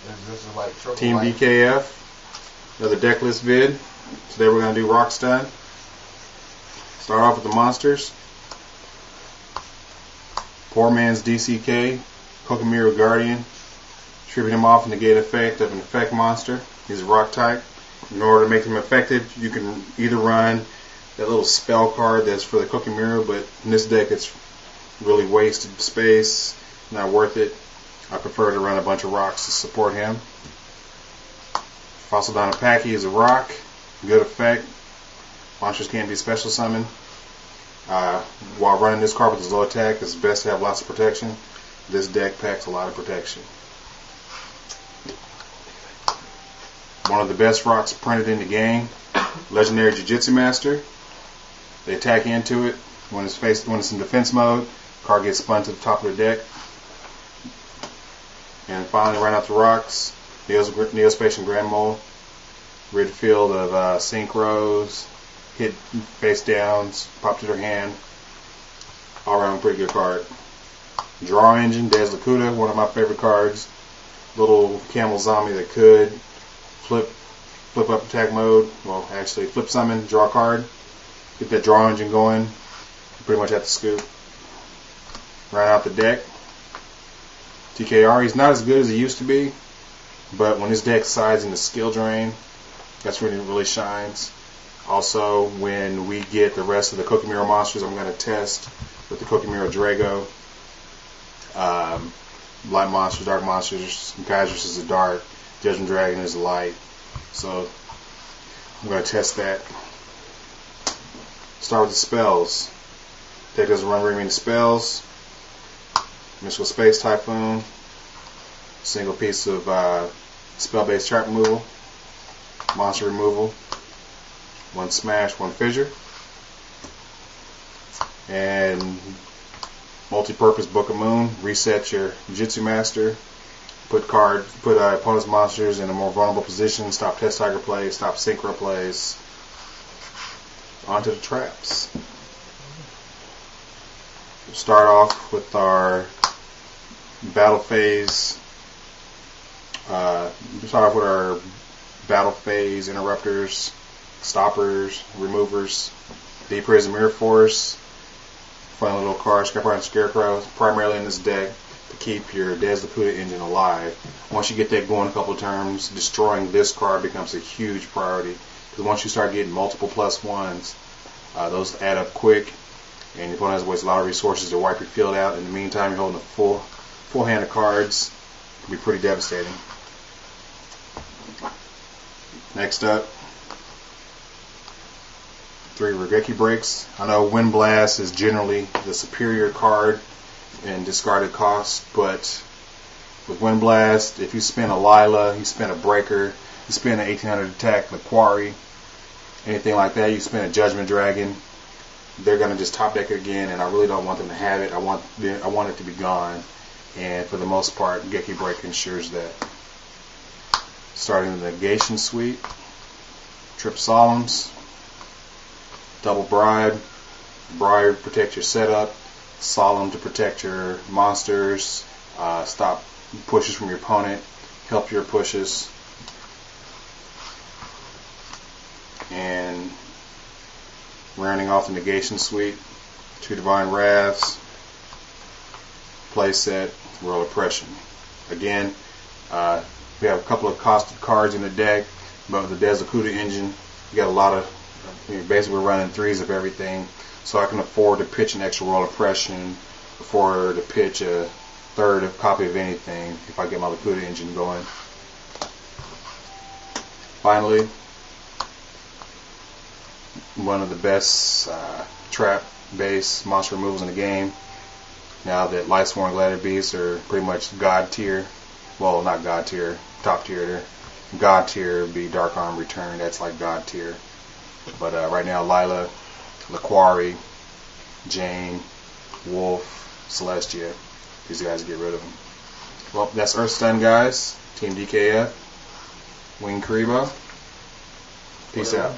This is like Team DKF, another deck list vid. Today we're going to do Rock Stun. Start off with the monsters. Poor Man's DCK, Kokimiru Guardian. Tribute him off and negate effect of an effect monster. He's a rock type. In order to make him effective, you can either run that little spell card that's for the Kokimiru, but in this deck it's really wasted space, not worth it. I prefer to run a bunch of rocks to support him. Fossil Dynapac is a rock, good effect. Monsters can't be special summoned. While running this card with his low attack, it's best to have lots of protection. This deck packs a lot of protection. One of the best rocks printed in the game, Legendary Jiu-Jitsu Master. They attack into it. When it's in defense mode, card gets spun to the top of the deck. And finally, right out the rocks, Neospatial Grand Mole, rid field of synchros, hit face downs, pop to their hand. All around pretty good card. Draw Engine, Dez Lakuta, one of my favorite cards. Little camel zombie that could flip up attack mode. Well, actually flip summon, draw a card, get that draw engine going. Pretty much at the scoop. Right out the deck. TKR, he's not as good as he used to be, but when his deck sides into skill drain, that's when he really shines. Also, when we get the rest of the Kokimiru monsters, I'm going to test with the Kokimiru Drago. Light monsters, dark monsters, Geysers is the dark, Judgment Dragon is the light. So, I'm going to test that. Start with the spells. Deck doesn't run very many spells. Mystical Space Typhoon, single piece of spell-based trap removal, monster removal, one smash, one fissure, and multi-purpose Book of Moon. Reset your Jiu-Jitsu Master, put opponent's monsters in a more vulnerable position, stop Test Tiger plays, stop Synchro plays. Onto the traps. We'll start off with our battle phase. Interrupters, stoppers, removers, Deep Prison Mirror Force, fun little card, Scrapper and Scarecrow, primarily in this deck to keep your Dez Lakuta engine alive. Once you get that going a couple of turns, destroying this card becomes a huge priority, because once you start getting multiple +1s, those add up quick, and your opponent has to waste a lot of resources to wipe your field out. In the meantime, you're holding a full hand of cards. It can be pretty devastating. Next up, 3 Regeki Breaks. I know Wind Blast is generally the superior card in discarded cost, but with Wind Blast, if you spin a Lila, you spin a Breaker, you spin an 1800 attack, the Quarry, anything like that, you spin a Judgment Dragon, they're going to just top deck it again, and I really don't want them to have it. I want it to be gone, and for the most part, Geki Break ensures that. Starting the Negation Suite, Trip Solemns, Double Bribe, Bribe protect your setup, Solemn to protect your monsters, stop pushes from your opponent, help your pushes, and rounding off the Negation Suite, 2 Divine Wraths, playset, Royal Oppression. Again, we have a couple of costed cards in the deck, but with the Dez Lakuta engine, you got a lot of, basically we're running 3s of everything, so I can afford to pitch an extra Royal Oppression, afford to pitch a 3rd copy of anything if I get my Lakuta engine going. Finally, one of the best trap-based monster removals in the game. Now that Lightsworn Glider Beasts are pretty much God tier, well, not God tier, top tier. God tier would be Dark Arm Return. That's like God tier. But right now, Lila, Laquari, Jane, Wolf, Celestia. These guys get rid of them. Well, that's Earth Stun, guys. Team DKF. Wing Karibo. Peace out.